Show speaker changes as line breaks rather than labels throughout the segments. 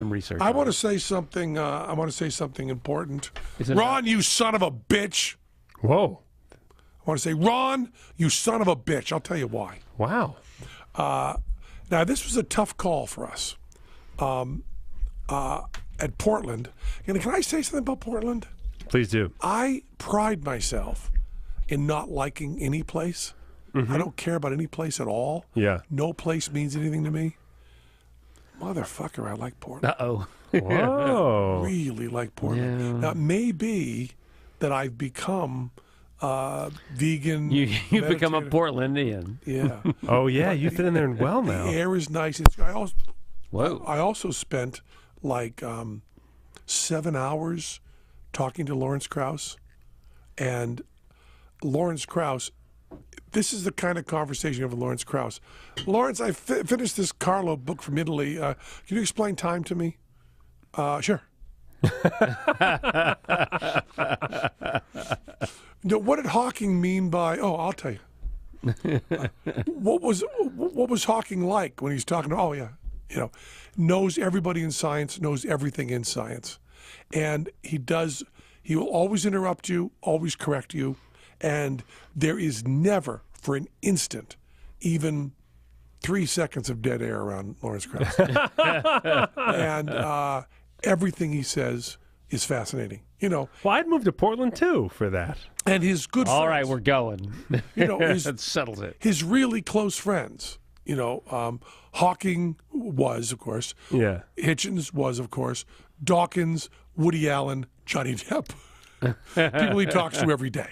some research.
I
on
want to
it.
say something. I want to say something important.
Is it
Ron, you son of a bitch.
Whoa.
I want to say, Ron, you son of a bitch. I'll tell you why.
Wow.
Now, this was a tough call for us at Portland. And can I say something about Portland?
Please do.
I pride myself in not liking any place. I don't care about any place at all.
Yeah.
No place means anything to me. Motherfucker, I like Portland.
Uh-oh.
Whoa.
Really like Portland.
Yeah.
Now, it may be that I've become vegan.
You've become a
meditative.
Portlandian.
Yeah.
Oh, yeah. You fit in there well
The
now.
air is nice.
Whoa.
I also spent like 7 hours talking to Lawrence Krauss. And Lawrence Krauss, this is the kind of conversation you have with Lawrence Krauss. Lawrence, I finished this Carlo book from Italy. Can you explain time to me? Sure. No, what did Hawking mean by? Oh, I'll tell you. What was Hawking like when he's talking? Oh yeah, knows everybody in science, knows everything in science, and he will always interrupt you, always correct you, and there is never for an instant even 3 seconds of dead air around Lawrence Krauss. And everything he says is fascinating.
Well, I'd move to Portland, too, for that.
And his good
All
friends.
right, we're going.
That
settles it.
His really close friends. Hawking was, of course.
Yeah.
Hitchens was, of course. Dawkins, Woody Allen, Johnny Depp. People he talks to every day.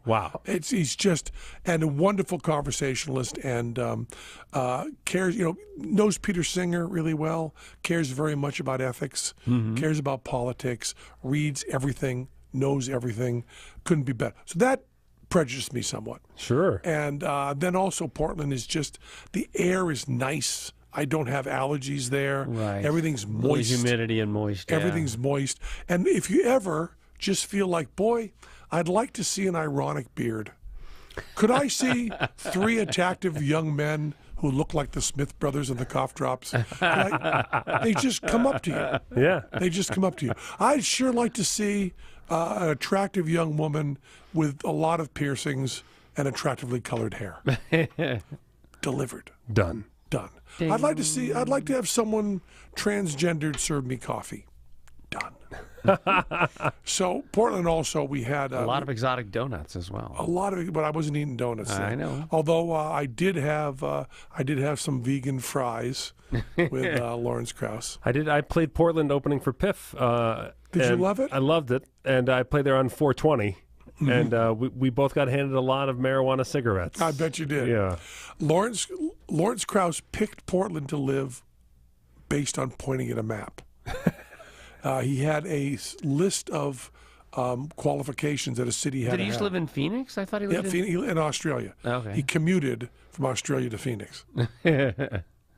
Wow.
He's just and a wonderful conversationalist and cares. Knows Peter Singer really well. Cares very much about ethics. Cares about politics. Reads everything. Knows everything. Couldn't be better. So that prejudiced me somewhat.
Sure.
And then also Portland is just the air is nice. I don't have allergies there.
Right.
Everything's
Little
moist.
humidity and moist. Yeah.
Everything's moist. And if you ever just feel like, boy, I'd like to see an ironic beard. Could I see 3 attractive young men who look like the Smith brothers and the cough drops? They just come up to you.
Yeah.
They just come up to you. I'd sure like to see an attractive young woman with a lot of piercings and attractively colored hair. Delivered.
Done.
Done. I'd like to have someone transgendered serve me coffee. Done. So Portland also, we had
A lot of exotic donuts as well.
a lot of, but I wasn't eating donuts.
I
then.
know.
Although I did have some vegan fries with Lawrence Krauss.
I played Portland opening for Piff.
Did you
and
love it?
I loved it. And I played there on 420. And we both got handed a lot of marijuana cigarettes.
I bet you did.
Yeah.
Lawrence Krauss picked Portland to live based on pointing at a map. He had a list of qualifications that a city had
Did
to
he used to
have.
live in Phoenix? I thought he
Yeah,
lived in...
in Australia.
Okay.
He commuted from Australia to Phoenix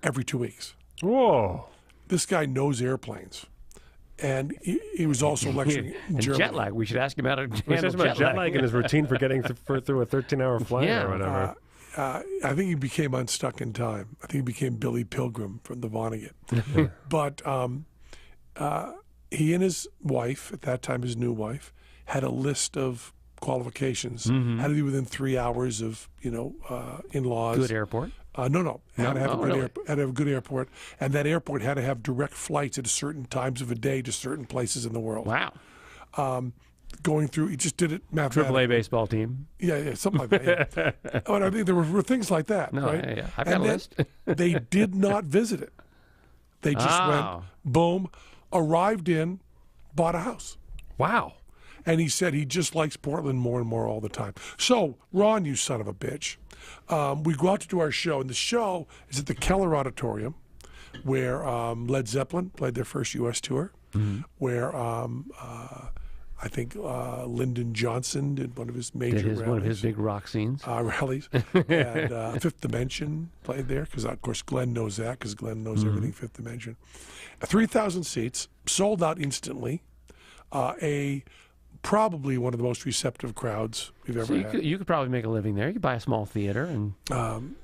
every 2 weeks.
Whoa.
This guy knows airplanes. And he was also lecturing in
And
Germany.
jet lag. We should ask him how to
He
handle
says about jet lag and his routine for getting through a 13-hour flight
Yeah.
or whatever.
I think he became unstuck in time. I think he became Billy Pilgrim from the Vonnegut. But he and his wife, at that time his new wife, had a list of qualifications. Had to be within 3 hours of, in-laws.
Good airport.
No. Had to have
really?
had to have a good airport. And that airport had to have direct flights at certain times of a day to certain places in the world.
Wow.
Going through, he just did it mathematically.
AAA baseball team.
Yeah, something like that. Yeah. But I think there were things like that,
No,
right?
yeah. I've got
And
a
then
list.
They did not visit it. They just went, boom, arrived in, bought a house.
Wow.
And he said he just likes Portland more and more all the time. So, Ron, you son of a bitch, we go out to do our show, and the show is at the Keller Auditorium, where Led Zeppelin played their first U.S. tour, where I think Lyndon Johnson did one of his major rallies.
One of his big rock scenes.
Rallies. And Fifth Dimension played there, because of course Glenn knows that, because Glenn knows everything Fifth Dimension. 3,000 seats, sold out instantly. Probably one of the most receptive crowds we've ever
So
had.
you could probably make a living there. You could buy a small theater and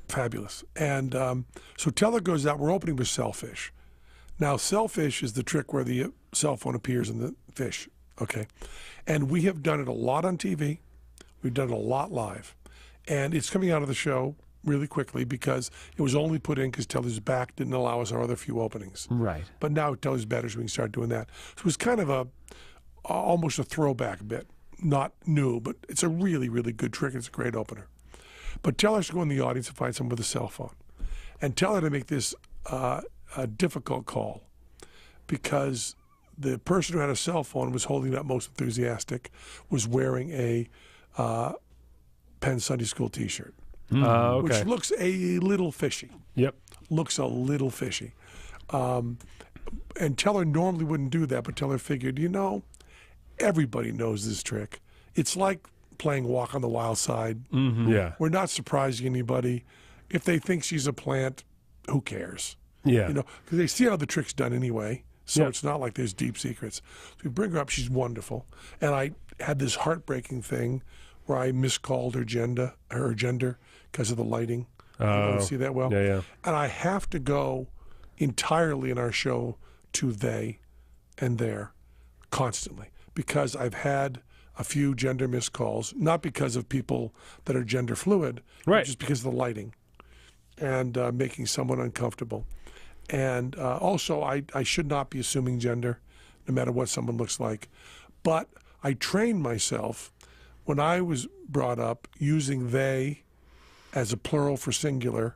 Fabulous. And so Teller goes out. We're opening with Selfish. Now, Selfish is the trick where the cell phone appears in the fish. Okay. And we have done it a lot on TV. We've done it a lot live. And it's coming out of the show really quickly because it was only put in because Telly's back didn't allow us our other few openings.
Right.
But now Telly's better, so we can start doing that. So it was kind of almost a throwback bit. Not new, but it's a really, really good trick. It's a great opener. But tell us to go in the audience and find someone with a cell phone. And tell her to make this a difficult call because the person who had a cell phone was holding it up most enthusiastic, was wearing a Penn Sunday School T-shirt,
Okay.
which looks a little fishy.
Yep.
Looks a little fishy. And Teller normally wouldn't do that, but Teller figured, everybody knows this trick. It's like playing Walk on the Wild Side.
Yeah.
We're not surprising anybody. If they think she's a plant, who cares?
Yeah.
Because they see how the trick's done anyway. So
Yeah.
it's not like there's deep secrets. So we bring her up. She's wonderful. And I had this heartbreaking thing where I miscalled her gender because of the lighting. You don't see that well.
Yeah.
And I have to go entirely in our show to they and their constantly because I've had a few gender miscalls, not because of people that are gender fluid,
Right.
but just because of the lighting and making someone uncomfortable. And also, I should not be assuming gender, no matter what someone looks like. But I trained myself when I was brought up using they as a plural for singular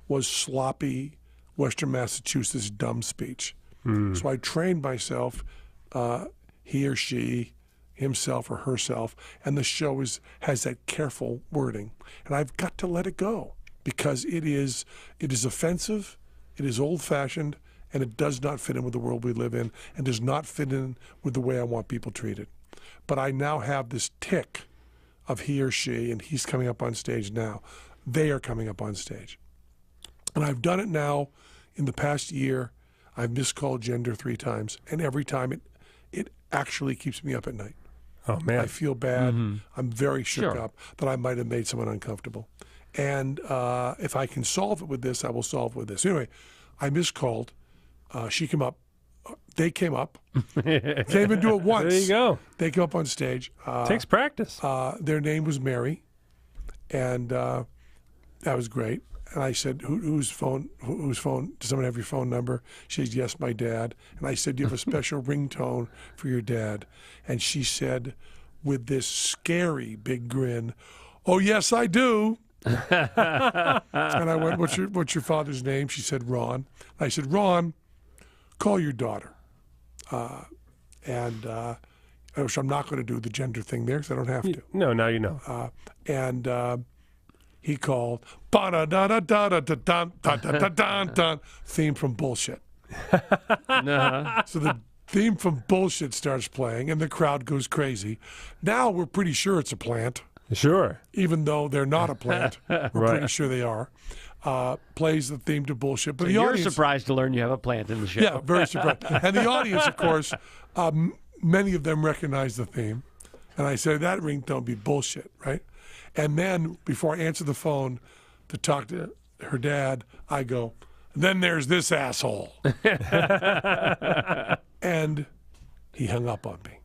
was sloppy Western Massachusetts dumb speech. So I trained myself, he or she, himself or herself, and the show has that careful wording. And I've got to let it go because it is offensive. It is old-fashioned, and it does not fit in with the world we live in and does not fit in with the way I want people treated. But I now have this tick of he or she, and he's coming up on stage now. They are coming up on stage. And I've done it now in the past year. I've miscalled gender 3 times, and every time it actually keeps me up at night.
Oh, man.
I feel bad. I'm very shook
Sure.
up that I might have made someone uncomfortable. And if I can solve it with this, I will solve it with this. Anyway, I miscalled. She came up. They came up. Can't even do it once.
There you go.
They came up on stage.
Takes practice.
Their name was Mary, and that was great. And I said, whose phone? Does someone have your phone number? She said, yes, my dad. And I said, do you have a special ringtone for your dad? And she said, with this scary big grin, oh, yes, I do. And I went, what's your father's name? She said, Ron. I said, Ron, call your daughter. Which I'm not going to do the gender thing there because I don't have to.
No, now you know.
He called, theme from Bullshit. So the theme from Bullshit starts playing and the crowd goes crazy. Now we're pretty sure it's a plant.
Sure.
Even though they're not a plant, we're pretty sure they are. Plays the theme to Bullshit. But
So
the
you're
audience,
surprised to learn you have a plant in the show.
yeah, very surprised. And the audience, of course, many of them recognize the theme. And I said, that ringtone be Bullshit, right? And then before I answer the phone to talk to her dad, I go, then there's this asshole. And he hung up on me.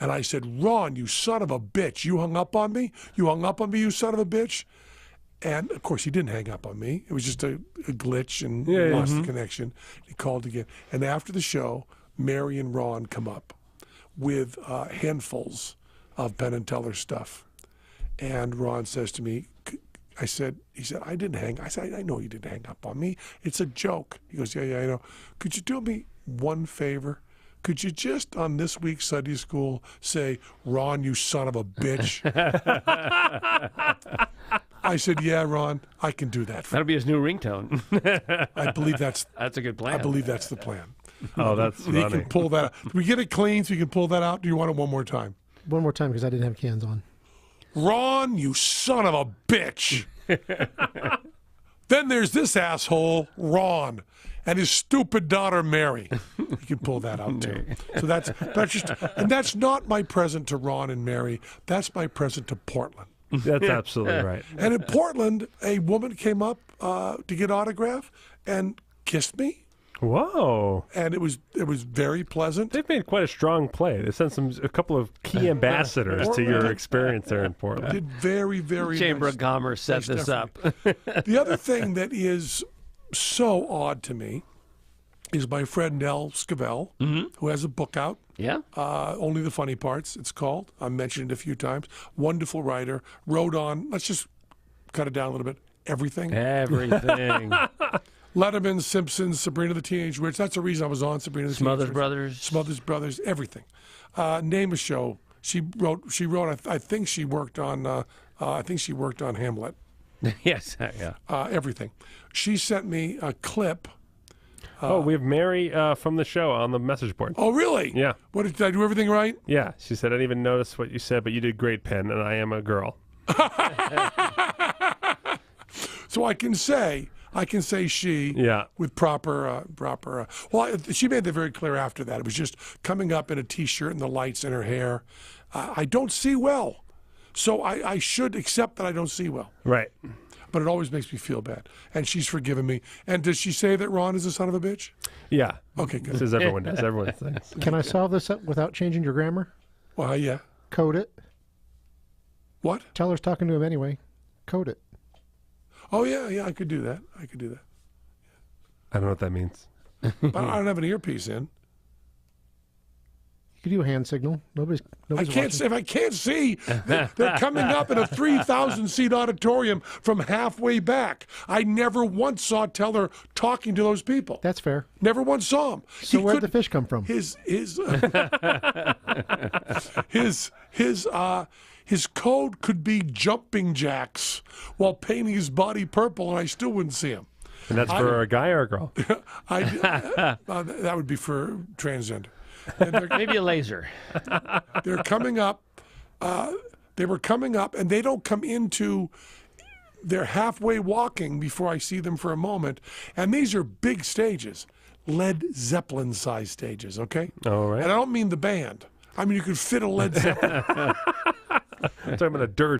And I said, Ron, you son of a bitch, you hung up on me? You hung up on me, you son of a bitch? And, of course, he didn't hang up on me. It was just a glitch and lost the connection. He called again. And after the show, Mary and Ron come up with handfuls of Penn and Teller stuff. And Ron says to me, he said, I didn't hang. I said, I know you didn't hang up on me. It's a joke. He goes, yeah, I know. Could you do me one favor? Could you just, on this week's Sunday school, say, Ron, you son of a bitch? I said, yeah, Ron, I can do that.
That'll be his new ringtone.
I believe that's
That's a good plan.
I believe that's the plan.
Oh, that's
You
funny.
can pull that out. Did we get it clean so you can pull that out? Do you want it one more time?
One more time because I didn't have cans on.
Ron, you son of a bitch. Then there's this asshole, Ron, and his stupid daughter, Mary. You can pull that out, too. So that's just, and that's not my present to Ron and Mary. That's my present to Portland.
That's absolutely right.
And in Portland, a woman came up to get autograph and kissed me.
Whoa.
and it was very pleasant.
They've made quite a strong play. They sent a couple of key ambassadors to your experience there in Portland.
Did very, very
Chamber
nice.
of Commerce set
Nice
this up.
The other thing that is so odd to me is my friend Nell Scavell, who has a book out.
Yeah.
Only the Funny Parts, it's called. I mentioned it a few times. Wonderful writer. Wrote on, let's just cut it down a little bit, everything.
Everything.
Letterman, Simpsons, Sabrina the Teenage Witch. That's the reason I was on Sabrina the
Smothers
Teenage Witch.
Brothers.
Smothers Brothers, everything. Name a show. She wrote. I think she worked on. Hamlet.
Yes. Yeah.
Everything. She sent me a clip.
We have Mary from the show on the message board.
Oh, really?
Yeah.
What did I do? Everything right?
Yeah, she said, I didn't even notice what you said, but you did great, Penn, and I am a girl.
So I can say she.
Yeah.
With proper. Well, she made that very clear after that. It was just coming up in a T-shirt and the lights in her hair. I don't see well, so I should accept that I don't see well.
Right.
But it always makes me feel bad. And she's forgiven me. And does she say that Ron is a son of a bitch?
Yeah.
Okay, good.
This is everyone does. Everyone thinks.
Can I solve this without changing your grammar?
Well, yeah.
Code it.
What?
Teller's talking to him anyway. Code it.
Oh, yeah, I could do that.
I don't know what that means.
But I don't have an earpiece in.
You could do a hand signal. Nobody's watching.
If I can't see, they're coming up in a 3,000-seat auditorium from halfway back. I never once saw Teller talking to those people.
That's fair.
Never once saw him.
So where'd the fish come from?
His code could be jumping jacks while painting his body purple, and I still wouldn't see him.
And that's for a guy or a girl?
That would be for transgender.
Maybe a laser.
They're coming up. They were coming up, and they don't come into. They're halfway walking before I see them for a moment, and these are big stages, Led Zeppelin size stages. Okay.
All right.
And I don't mean the band. I mean you could fit a Led Zeppelin.
I'm talking about a dirt